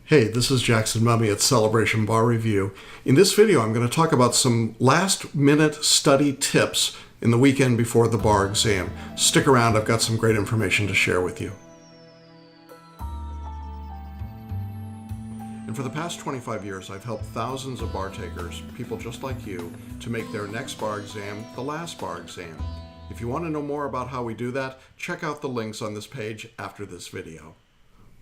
Hey, this is Jackson Mumey at Celebration Bar Review. In this video, I'm going to talk about some last-minute study tips in the weekend before the bar exam. Stick around, I've got some great information to share with you. And for the past 25 years, I've helped thousands of bar takers, people just like you, to make their next bar exam the last bar exam. If you want to know more about how we do that, check out the links on this page after this video.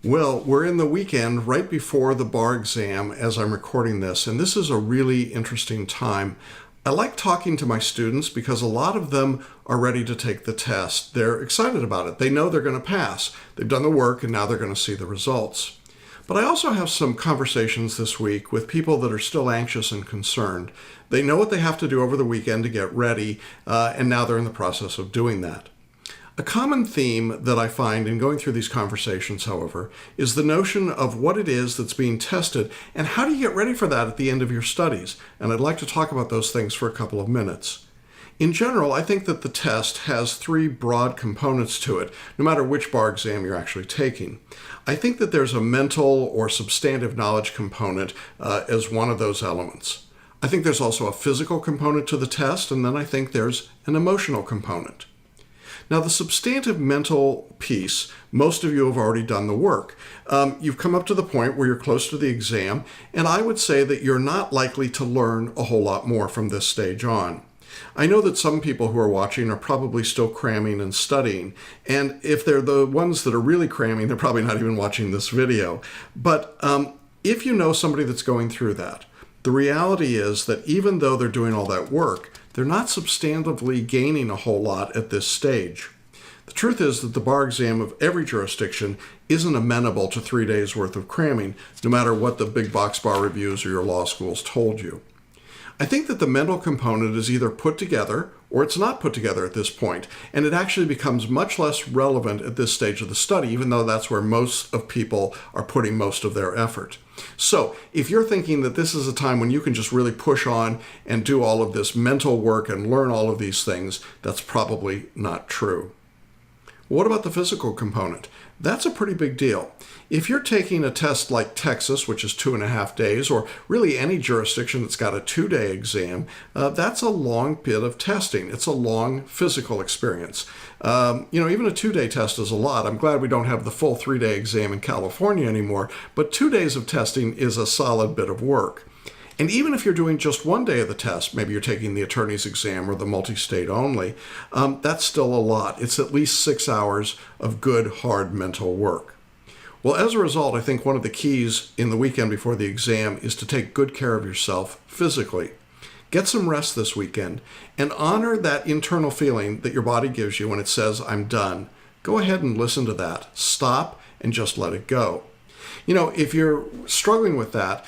Well, we're in the weekend right before the bar exam as I'm recording this, and this is a really interesting time. I like talking to my students because a lot of them are ready to take the test. They're excited about it. They know they're going to pass. They've done the work and now they're going to see the results. But I also have some conversations this week with people that are still anxious and concerned. They know what they have to do over the weekend to get ready, and now they're in the process of doing that. A common theme that I find in going through these conversations, however, is the notion of what it is that's being tested and how do you get ready for that at the end of your studies. And I'd like to talk about those things for a couple of minutes. In general, I think that the test has three broad components to it, no matter which bar exam you're actually taking. I think that there's a mental or substantive knowledge component as one of those elements. I think there's also a physical component to the test, and then I think there's an emotional component. Now, the substantive mental piece, most of you have already done the work. You've come up to the point where you're close to the exam, and I would say that you're not likely to learn a whole lot more from this stage on. I know that some people who are watching are probably still cramming and studying, and if they're the ones that are really cramming, they're probably not even watching this video. But if you know somebody that's going through that, the reality is that even though they're doing all that work, they're not substantively gaining a whole lot at this stage. The truth is that the bar exam of every jurisdiction isn't amenable to 3 days worth of cramming, no matter what the big box bar reviews or your law schools told you. I think that the mental component is either put together or it's not put together at this point, and it actually becomes much less relevant at this stage of the study, even though that's where most of people are putting most of their effort. So if you're thinking that this is a time when you can just really push on and do all of this mental work and learn all of these things, that's probably not true. What about the physical component? That's a pretty big deal. If you're taking a test like Texas, which is 2.5 days, or really any jurisdiction that's got a 2-day exam, that's a long bit of testing. It's a long physical experience. Even a 2-day test is a lot. I'm glad we don't have the full 3-day exam in California anymore, but 2 days of testing is a solid bit of work. And even if you're doing just 1 day of the test, maybe you're taking the attorney's exam or the multi-state only, that's still a lot. It's at least 6 hours of good, hard mental work. Well, as a result, I think one of the keys in the weekend before the exam is to take good care of yourself physically. Get some rest this weekend and honor that internal feeling that your body gives you when it says, "I'm done." Go ahead and listen to that. Stop and just let it go. If you're struggling with that,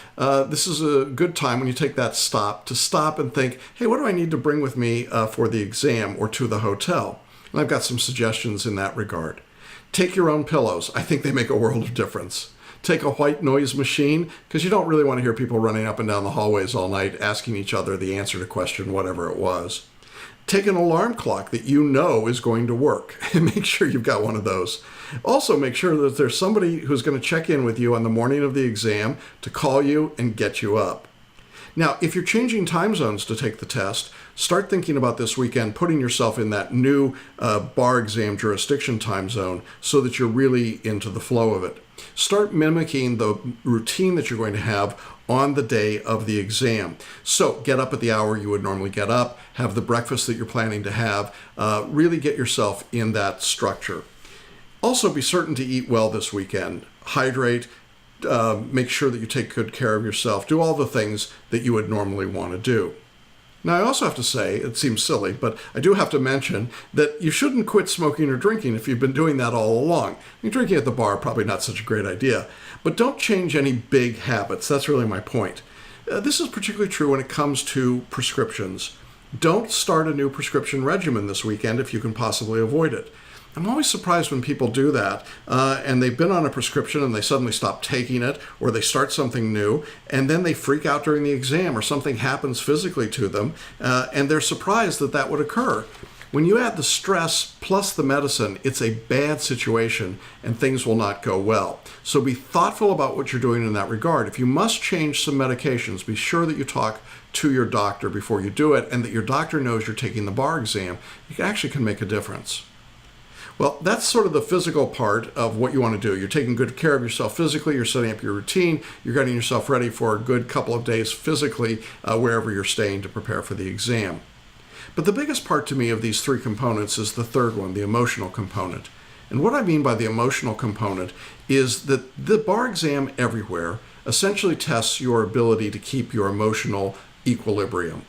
this is a good time when you take that stop to stop and think, hey, what do I need to bring with me for the exam or to the hotel? And I've got some suggestions in that regard. Take your own pillows. I think they make a world of difference. Take a white noise machine, because you don't really want to hear people running up and down the hallways all night asking each other the answer to question whatever it was. Take an alarm clock that you know is going to work, and make sure you've got one of those. Also, make sure that there's somebody who's going to check in with you on the morning of the exam to call you and get you up. Now, if you're changing time zones to take the test, start thinking about this weekend putting yourself in that new bar exam jurisdiction time zone so that you're really into the flow of it. Start mimicking the routine that you're going to have on the day of the exam. So get up at the hour you would normally get up, have the breakfast that you're planning to have, really get yourself in that structure. Also, be certain to eat well this weekend. Hydrate, make sure that you take good care of yourself. Do all the things that you would normally want to do. Now, I also have to say, it seems silly, but I do have to mention that you shouldn't quit smoking or drinking if you've been doing that all along. Drinking at the bar, probably not such a great idea, but don't change any big habits. That's really my point. This is particularly true when it comes to prescriptions. Don't start a new prescription regimen this weekend if you can possibly avoid it. I'm always surprised when people do that, and they've been on a prescription and they suddenly stop taking it, or they start something new, and then they freak out during the exam, or something happens physically to them, and they're surprised that that would occur. When you add the stress plus the medicine, it's a bad situation and things will not go well. So be thoughtful about what you're doing in that regard. If you must change some medications, be sure that you talk to your doctor before you do it and that your doctor knows you're taking the bar exam. You actually can make a difference. Well, that's sort of the physical part of what you want to do. You're taking good care of yourself physically, you're setting up your routine, you're getting yourself ready for a good couple of days physically wherever you're staying to prepare for the exam. But the biggest part to me of these three components is the third one, the emotional component. And what I mean by the emotional component is that the bar exam everywhere essentially tests your ability to keep your emotional equilibrium.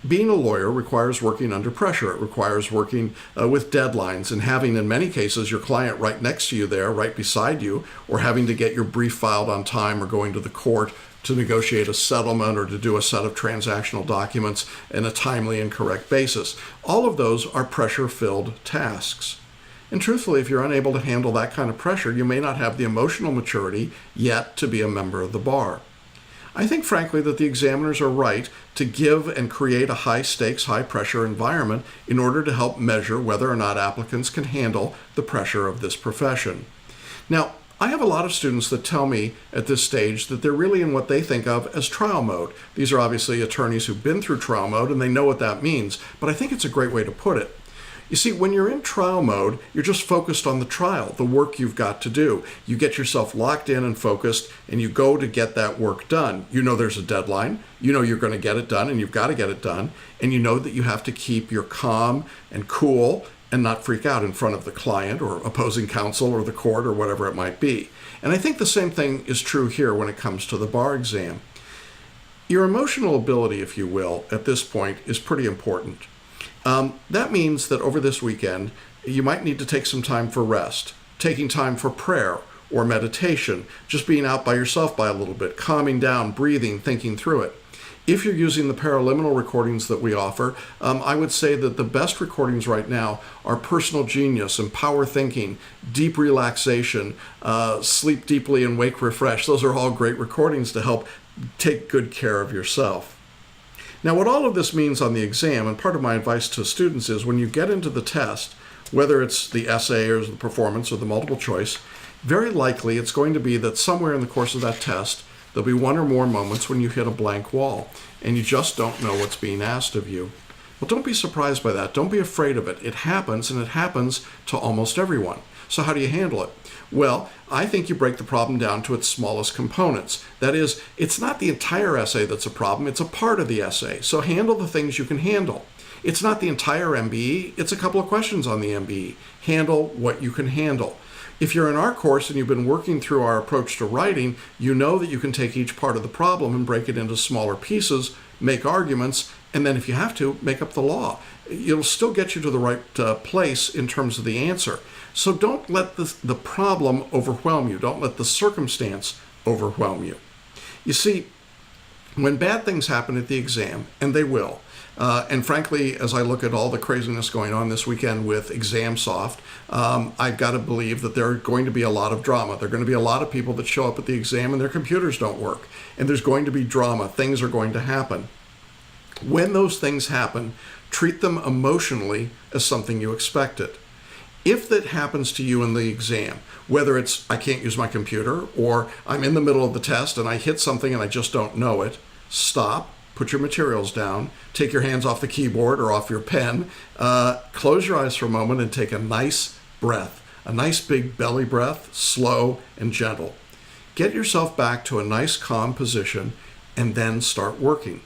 Being a lawyer requires working under pressure. It requires working with deadlines and having, in many cases, your client right next to you there, right beside you, or having to get your brief filed on time or going to the court to negotiate a settlement or to do a set of transactional documents in a timely and correct basis. All of those are pressure-filled tasks. And truthfully, if you're unable to handle that kind of pressure, you may not have the emotional maturity yet to be a member of the bar. I think, frankly, that the examiners are right to give and create a high-stakes, high-pressure environment in order to help measure whether or not applicants can handle the pressure of this profession. Now, I have a lot of students that tell me at this stage that they're really in what they think of as trial mode. These are obviously attorneys who've been through trial mode and they know what that means, but I think it's a great way to put it. You see, when you're in trial mode, you're just focused on the trial, the work you've got to do. You get yourself locked in and focused, and you go to get that work done. You know there's a deadline. You know you're going to get it done, and you've got to get it done. And you know that you have to keep your calm and cool and not freak out in front of the client or opposing counsel or the court or whatever it might be. And I think the same thing is true here when it comes to the bar exam. Your emotional ability, if you will, at this point is pretty important. That means that over this weekend, you might need to take some time for rest, taking time for prayer or meditation, just being out by yourself by a little bit, calming down, breathing, thinking through it. If you're using the paraliminal recordings that we offer, I would say that the best recordings right now are Personal Genius and Power Thinking, Deep Relaxation, Sleep Deeply and Wake Refreshed. Those are all great recordings to help take good care of yourself. Now, what all of this means on the exam, and part of my advice to students is when you get into the test, whether it's the essay or the performance or the multiple choice, very likely it's going to be that somewhere in the course of that test, there'll be one or more moments when you hit a blank wall and you just don't know what's being asked of you. Well, don't be surprised by that. Don't be afraid of it. It happens, and it happens to almost everyone. So how do you handle it? Well, I think you break the problem down to its smallest components. That is, it's not the entire essay that's a problem, it's a part of the essay. So handle the things you can handle. It's not the entire MBE, it's a couple of questions on the MBE. Handle what you can handle. If you're in our course and you've been working through our approach to writing, you know that you can take each part of the problem and break it into smaller pieces, make arguments, and then if you have to, make up the law. It'll still get you to the right place in terms of the answer. So don't let the problem overwhelm you. Don't let the circumstance overwhelm you. You see, when bad things happen at the exam, and they will, and frankly, as I look at all the craziness going on this weekend with ExamSoft, I've got to believe that there are going to be a lot of drama. There are going to be a lot of people that show up at the exam and their computers don't work. And there's going to be drama. Things are going to happen. When those things happen, treat them emotionally as something you expected. If that happens to you in the exam, whether it's I can't use my computer or I'm in the middle of the test and I hit something and I just don't know it, stop, put your materials down, take your hands off the keyboard or off your pen, close your eyes for a moment and take a nice breath, a nice big belly breath, slow and gentle. Get yourself back to a nice calm position and then start working.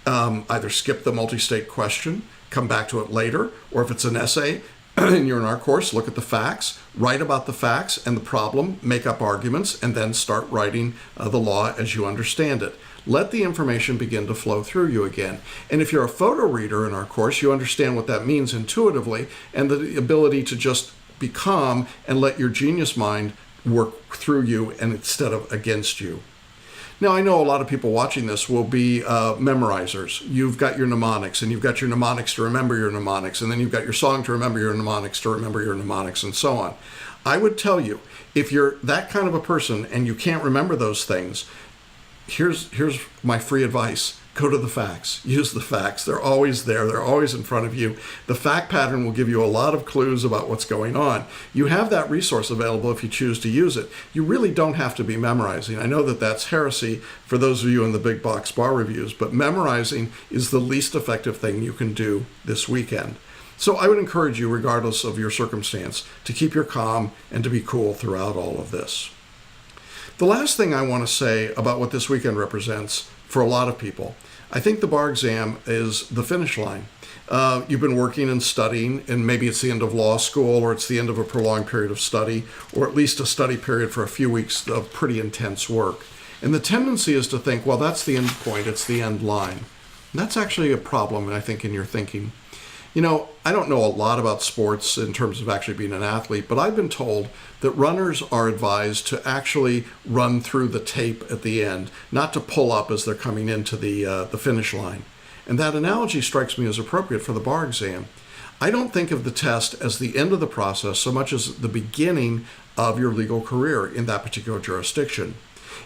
Either skip the multi-state question, come back to it later, or if it's an essay and you're in our course, look at the facts, write about the facts and the problem, make up arguments, and then start writing the law as you understand it. Let the information begin to flow through you again. And if you're a photo reader in our course, you understand what that means intuitively and the ability to just be calm and let your genius mind work through you and instead of against you. Now, I know a lot of people watching this will be memorizers. You've got your mnemonics, and you've got your mnemonics to remember your mnemonics, and then you've got your song to remember your mnemonics, to remember your mnemonics, and so on. I would tell you, if you're that kind of a person and you can't remember those things, here's my free advice. Go to the facts. Use the facts. They're always there. They're always in front of you. The fact pattern will give you a lot of clues about what's going on. You have that resource available if you choose to use it. You really don't have to be memorizing. I know that that's heresy for those of you in the big box bar reviews, but memorizing is the least effective thing you can do this weekend. So I would encourage you, regardless of your circumstance, to keep your calm and to be cool throughout all of this. The last thing I want to say about what this weekend represents for a lot of people, I think the bar exam is the finish line. You've been working and studying, and maybe it's the end of law school, or it's the end of a prolonged period of study, or at least a study period for a few weeks of pretty intense work. And the tendency is to think, well, that's the end point, it's the end line. And that's actually a problem, I think, in your thinking. You know, I don't know a lot about sports in terms of actually being an athlete, but I've been told that runners are advised to actually run through the tape at the end, not to pull up as they're coming into the finish line. And that analogy strikes me as appropriate for the bar exam. I don't think of the test as the end of the process so much as the beginning of your legal career in that particular jurisdiction.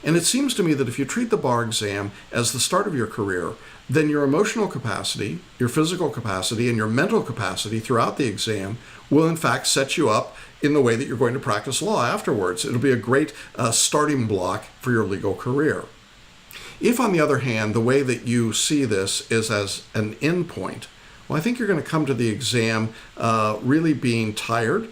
And it seems to me that if you treat the bar exam as the start of your career, then your emotional capacity, your physical capacity, and your mental capacity throughout the exam will in fact set you up in the way that you're going to practice law afterwards. It'll be a great starting block for your legal career. If, on the other hand, the way that you see this is as an end point, well, I think you're going to come to the exam really being tired,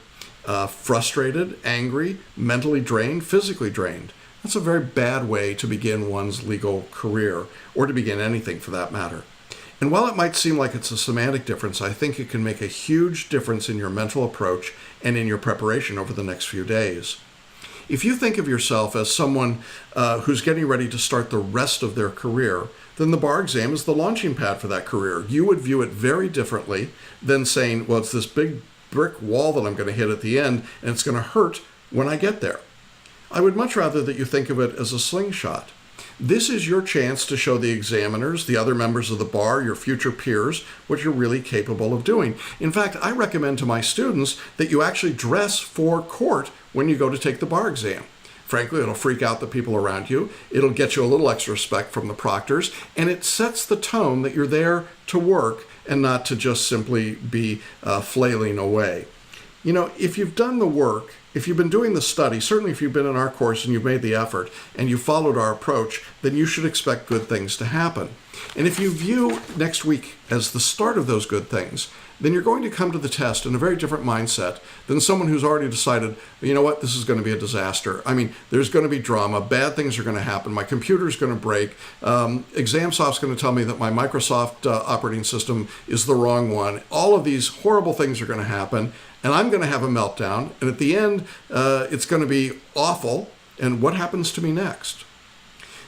frustrated, angry, mentally drained, physically drained. That's a very bad way to begin one's legal career, or to begin anything for that matter. And while it might seem like it's a semantic difference, I think it can make a huge difference in your mental approach and in your preparation over the next few days. If you think of yourself as someone who's getting ready to start the rest of their career, then the bar exam is the launching pad for that career. You would view it very differently than saying, well, it's this big brick wall that I'm going to hit at the end, and it's going to hurt when I get there. I would much rather that you think of it as a slingshot. This is your chance to show the examiners, the other members of the bar, your future peers, what you're really capable of doing. In fact, I recommend to my students that you actually dress for court when you go to take the bar exam. Frankly, it'll freak out the people around you. It'll get you a little extra respect from the proctors, and it sets the tone that you're there to work and not to just simply be flailing away. You know, if you've done the work, if you've been doing the study, certainly if you've been in our course and you've made the effort and you followed our approach, then you should expect good things to happen. And if you view next week as the start of those good things, then you're going to come to the test in a very different mindset than someone who's already decided, you know what, this is going to be a disaster. I mean, there's going to be drama, bad things are going to happen, my computer's going to break, ExamSoft's going to tell me that my Microsoft operating system is the wrong one. All of these horrible things are going to happen, and I'm going to have a meltdown, and at the end, it's going to be awful, and what happens to me next?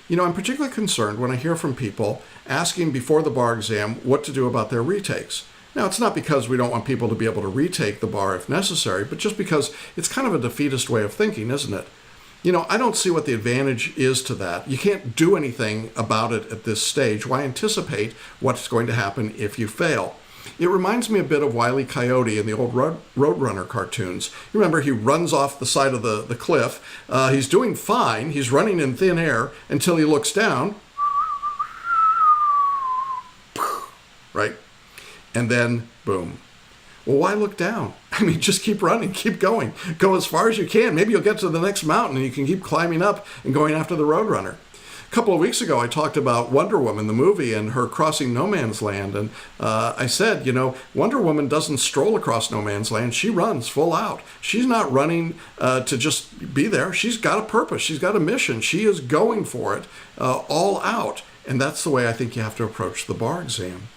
You know, I'm particularly concerned when I hear from people asking before the bar exam what to do about their retakes. Now, it's not because we don't want people to be able to retake the bar if necessary, but just because it's kind of a defeatist way of thinking, isn't it? You know, I don't see what the advantage is to that. You can't do anything about it at this stage. Why anticipate what's going to happen if you fail? It reminds me a bit of Wile E. Coyote in the old Roadrunner cartoons. You remember he runs off the side of the cliff. He's doing fine. He's running in thin air until he looks down. Right? And then, boom. Well, why look down? I mean, just keep running, keep going. Go as far as you can. Maybe you'll get to the next mountain and you can keep climbing up and going after the Roadrunner. A couple of weeks ago, I talked about Wonder Woman, the movie, and her crossing no man's land. And I said, you know, Wonder Woman doesn't stroll across no man's land. She runs full out. She's not running to just be there. She's got a purpose. She's got a mission. She is going for it all out. And that's the way I think you have to approach the bar exam.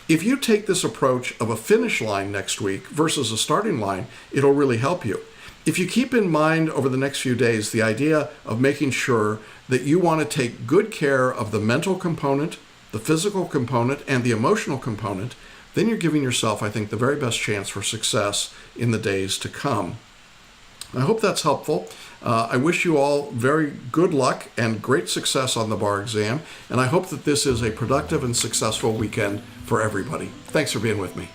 If you take this approach of a finish line next week versus a starting line, it'll really help you. If you keep in mind over the next few days the idea of making sure that you want to take good care of the mental component, the physical component, and the emotional component, then you're giving yourself, I think, the very best chance for success in the days to come. I hope that's helpful. I wish you all very good luck and great success on the bar exam, and I hope that this is a productive and successful weekend for everybody. Thanks for being with me.